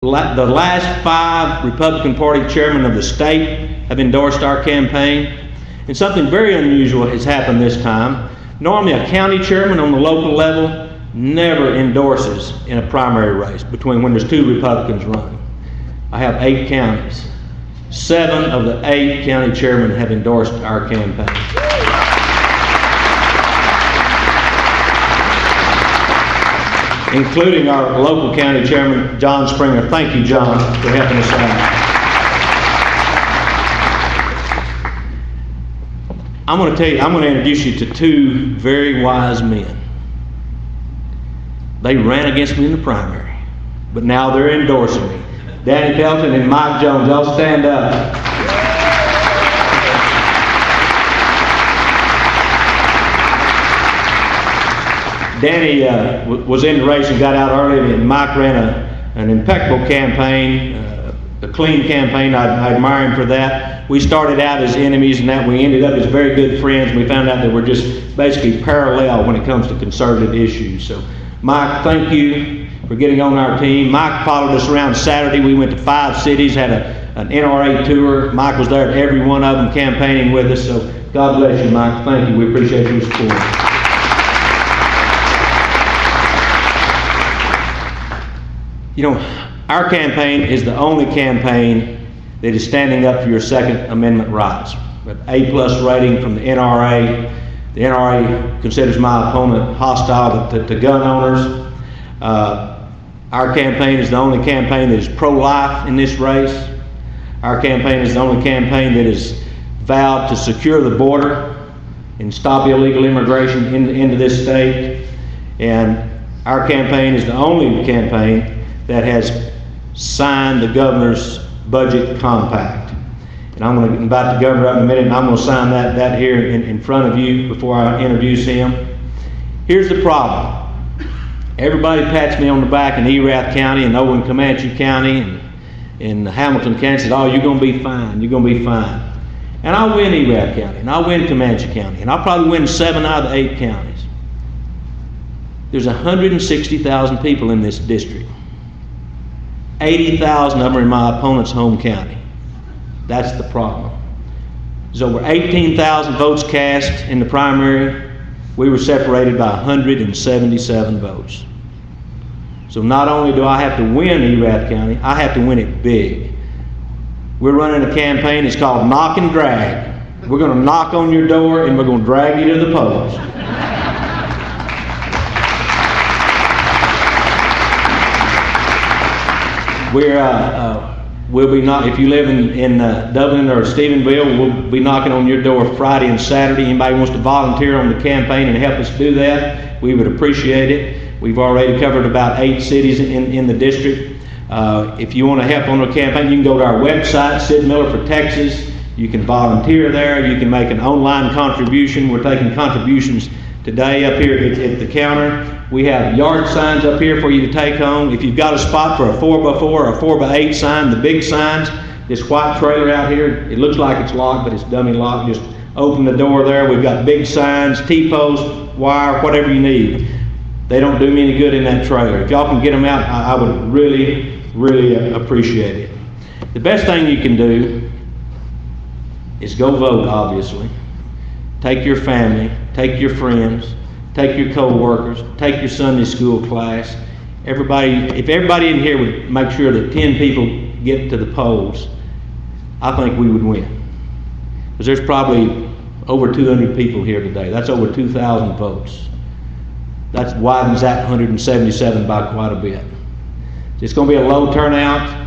The last 5 Republican Party chairmen of the state have endorsed our campaign, and something very unusual has happened this time. Normally a county chairman on the local level never endorses in a primary race between when there's 2 Republicans running. I have 8 counties. 7 of the 8 county chairmen have endorsed our campaign. Including our local county chairman, John Springer. Thank you, John, for helping us out. I'm going to introduce you to 2 very wise men. They ran against me in the primary, but now they're endorsing me. Danny Pelton and Mike Jones, y'all stand up. Danny was in the race and got out early, and Mike ran an impeccable campaign, a clean campaign. I admire him for that. We started out as enemies, and that we ended up as very good friends. We found out that we're just basically parallel when it comes to conservative issues. So, Mike, thank you for getting on our team. Mike followed us around Saturday. We went to 5 cities, had an NRA tour. Mike was there at every one of them campaigning with us. So, God bless you, Mike. Thank you. We appreciate your support. You know, our campaign is the only campaign that is standing up for your Second Amendment rights. With A+ rating from the NRA. The NRA considers my opponent hostile to gun owners. Our campaign is the only campaign that is pro-life in this race. Our campaign is the only campaign that is vowed to secure the border and stop illegal immigration into this state. And our campaign is the only campaign that has signed the governor's budget compact. And I'm going to invite the governor up in a minute, and I'm going to sign that here in front of you before I introduce him. Here's the problem. Everybody pats me on the back in Erath County and over in Comanche County and in Hamilton County, says, oh, you're going to be fine, you're going to be fine. And I'll win Erath County, and I'll win Comanche County, and I'll probably win 7 out of the 8 counties. There's 160,000 people in this district. 80,000 of them are in my opponent's home county. That's the problem. There's over 18,000 votes cast in the primary. We were separated by 177 votes. So not only do I have to win Erath County, I have to win it big. We're running a campaign, it's called Knock and Drag. We're going to knock on your door and we're going to drag you to the polls. We'll be if you live in Dublin or Stephenville, we'll be knocking on your door Friday and Saturday. Anybody wants to volunteer on the campaign and help us do that, we would appreciate it. We've already covered about 8 cities in the district. If you want to help on the campaign, you can go to our website, Sid Miller for Texas. You can volunteer there. You can make an online contribution. We're taking contributions today up here at the counter. We have yard signs up here for you to take home. If you've got a spot for a 4x4 or a 4x8 sign, the big signs, this white trailer out here, it looks like it's locked, but it's dummy locked. Just open the door there. We've got big signs, T-posts, wire, whatever you need. They don't do me any good in that trailer. If y'all can get them out, I would really, really appreciate it. The best thing you can do is go vote, obviously. Take your family, take your friends, take your co-workers, take your Sunday school class. If everybody in here would make sure that 10 people get to the polls, I think we would win. Because there's probably over 200 people here today. That's over 2,000 votes. That widens that 177 by quite a bit. It's going to be a low turnout.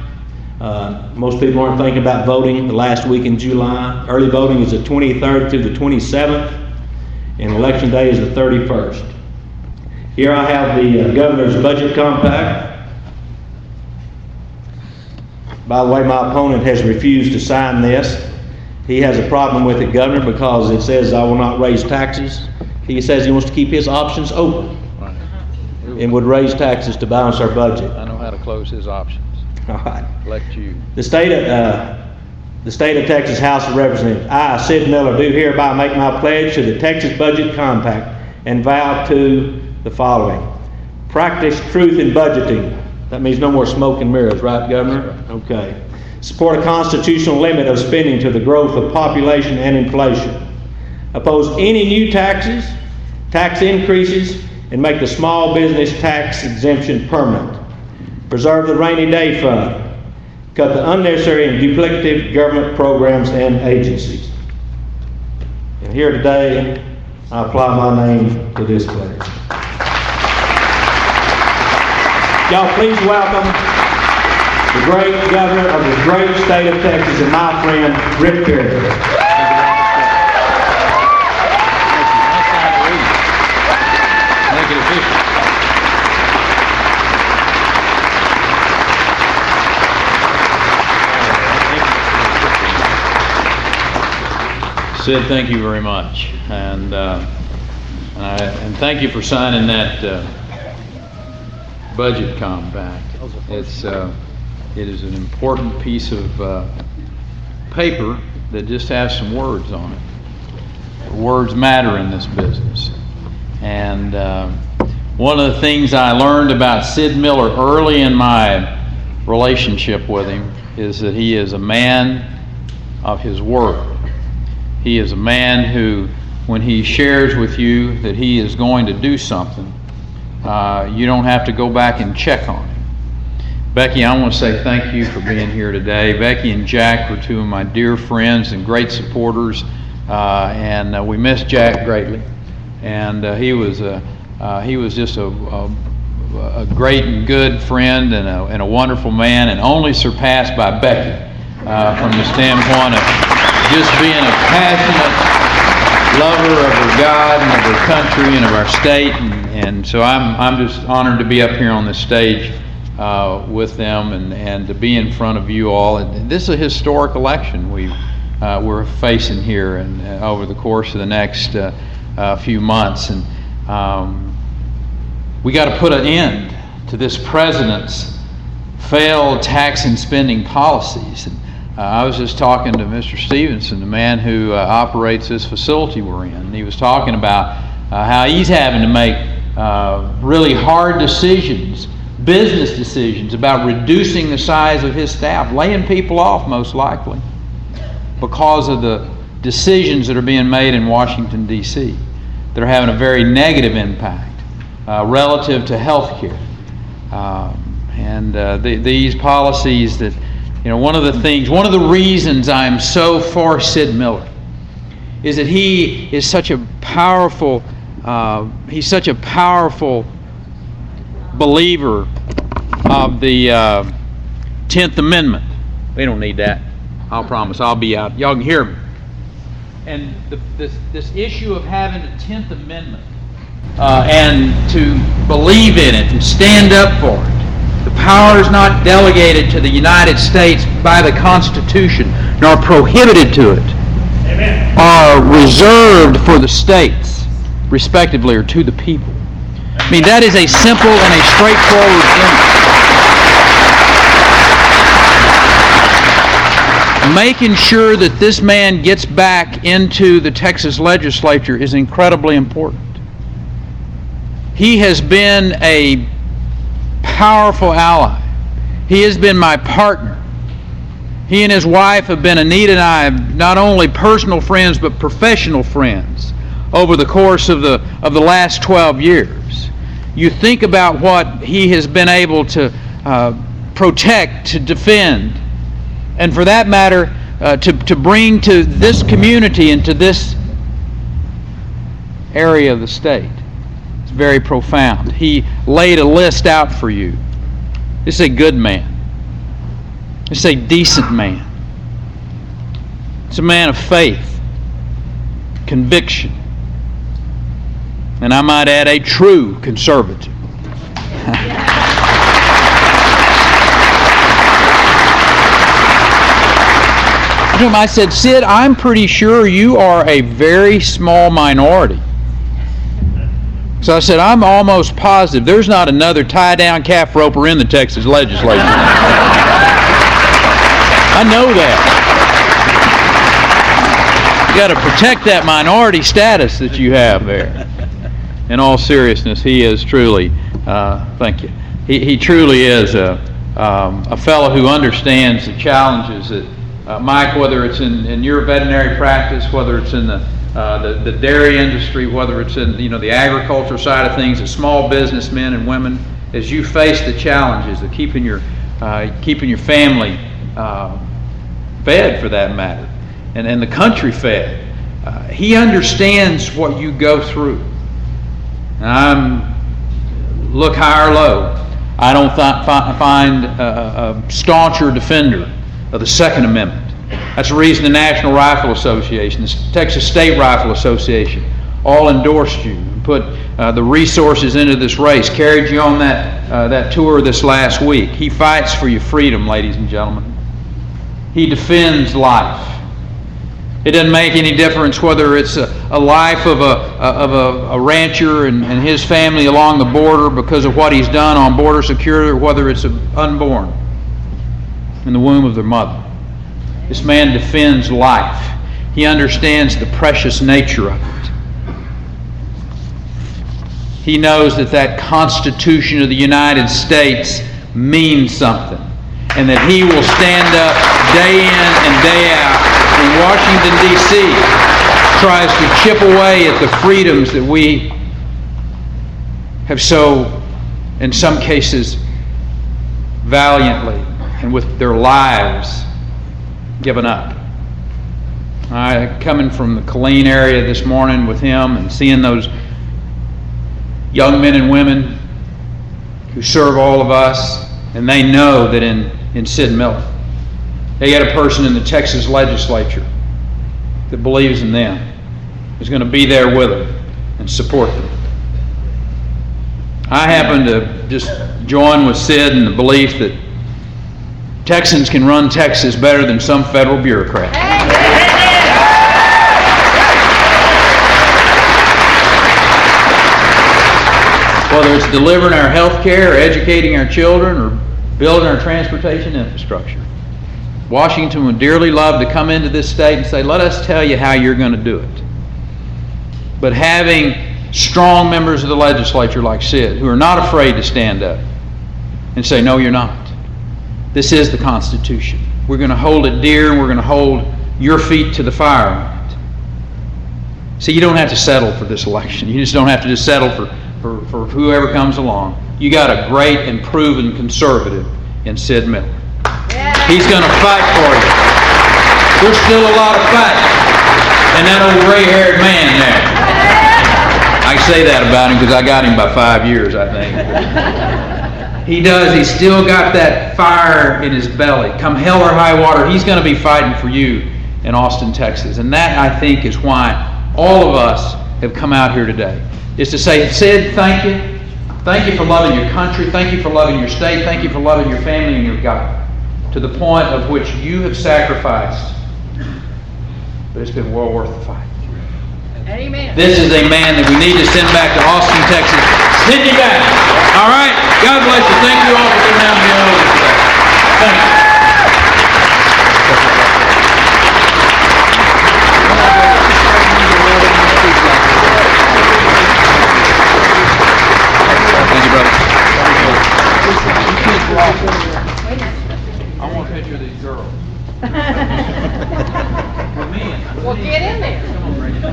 Most people aren't thinking about voting the last week in July. Early voting is the 23rd through the 27th. And election day is the 31st. Here I have the governor's budget compact. By the way, my opponent has refused to sign this. He has a problem with it, Governor, because it says I will not raise taxes. He says he wants to keep his options open and would raise taxes to balance our budget. I know how to close his options. All right. Let you. The state of Texas House of Representatives, I, Sid Miller, do hereby make my pledge to the Texas Budget Compact and vow to the following. Practice truth in budgeting. That means no more smoke and mirrors, right, Governor? Okay. Support a constitutional limit of spending to the growth of population and inflation. Oppose any new taxes, tax increases, and make the small business tax exemption permanent. Preserve the rainy day fund. Cut the unnecessary and duplicative government programs and agencies. And here today, I apply my name to this pledge. Y'all please welcome the great governor of the great state of Texas and my friend, Rick Perry. Make it official. Sid, thank you very much, and thank you for signing that budget compact. It is an important piece of paper that just has some words on it. Words matter in this business, and one of the things I learned about Sid Miller early in my relationship with him is that he is a man of his word. He is a man who, when he shares with you that he is going to do something, you don't have to go back and check on him. Becky, I want to say thank you for being here today. Becky and Jack were two of my dear friends and great supporters, and we miss Jack greatly. And he was just a great and good friend and a wonderful man, and only surpassed by Becky from the standpoint of just being a passionate lover of her God and of her country and of our state, and so I'm just honored to be up here on this stage with them and to be in front of you all. And this is a historic election we're facing here and over the course of the next few months, and we got to put an end to this president's failed tax and spending policies. And I was just talking to Mr. Stevenson, the man who operates this facility we're in, and he was talking about how he's having to make really hard decisions, business decisions about reducing the size of his staff, laying people off most likely because of the decisions that are being made in Washington, D.C. that are having a very negative impact relative to health care. These policies that, one of the reasons I'm so for Sid Miller is that he is such a powerful, believer of the 10th Amendment. We don't need that. I'll promise. I'll be out. Y'all can hear me. And this issue of having a 10th Amendment and to believe in it and stand up for it. The power is not delegated to the United States by the Constitution, nor prohibited to it, Amen. Are reserved for the states, respectively, or to the people. I mean, that is a simple and a straightforward thing. Making sure that this man gets back into the Texas legislature is incredibly important. He has been a powerful ally. He has been my partner. He and his wife have been, Anita and I, not only personal friends but professional friends over the course of the last 12 years. You think about what he has been able to protect, to defend, and for that matter, to bring to this community and to this area of the state. It's very profound. He laid a list out for you. This is a good man. This is a decent man. It's a man of faith, conviction, and I might add, a true conservative. I said, Sid, I'm pretty sure you are a very small minority. So I said, I'm almost positive there's not another tie-down calf roper in the Texas legislature. I know that. You got to protect that minority status that you have there. In all seriousness, he is truly, thank you. He truly is a fellow who understands the challenges that, Mike, whether it's in your veterinary practice, whether it's in the dairy industry, whether it's in the agriculture side of things, as small businessmen and women, as you face the challenges of keeping your family fed, for that matter, and the country fed. He understands what you go through. And look high or low, I don't find a stauncher defender of the Second Amendment. That's the reason the National Rifle Association, the Texas State Rifle Association, all endorsed you and put the resources into this race, carried you on that tour this last week. He fights for your freedom, ladies and gentlemen. He defends life. It doesn't make any difference whether it's a life of a rancher and his family along the border because of what he's done on border security, or whether it's an unborn in the womb of their mother. This man defends life. He understands the precious nature of it. He knows that Constitution of the United States means something, and that he will stand up day in and day out when Washington, D.C. tries to chip away at the freedoms that we have so, in some cases, valiantly and with their lives given up. Coming from the Killeen area this morning with him and seeing those young men and women who serve all of us, and they know that in Sid Miller, they got a person in the Texas legislature that believes in them, is going to be there with them and support them. I happen to just join with Sid in the belief that Texans can run Texas better than some federal bureaucrat. Whether it's delivering our health care, or educating our children, or building our transportation infrastructure. Washington would dearly love to come into this state and say, let us tell you how you're going to do it. But having strong members of the legislature like Sid, who are not afraid to stand up and say, no, you're not. This is the Constitution. We're going to hold it dear, and we're going to hold your feet to the fire on it. See, you don't have to settle for this election. You just don't have to just settle for whoever comes along. You got a great and proven conservative in Sid Miller. He's going to fight for you. There's still a lot of fight in that old gray-haired man there. I say that about him because I got him by 5 years, I think. He does. He's still got that fire in his belly. Come hell or high water, he's going to be fighting for you in Austin, Texas. And that, I think, is why all of us have come out here today, is to say, Sid, thank you. Thank you for loving your country. Thank you for loving your state. Thank you for loving your family and your God, to the point of which you have sacrificed. But it's been well worth the fight. Amen. This is a man that we need to send back to Austin, Texas. Send you back. All right? God bless you. Thank you all for coming out and being over today. Thank you. Thank you, brother. I want a picture of these girls. Well, get in there. Come on, bring it.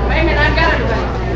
Wait a minute, I've got it.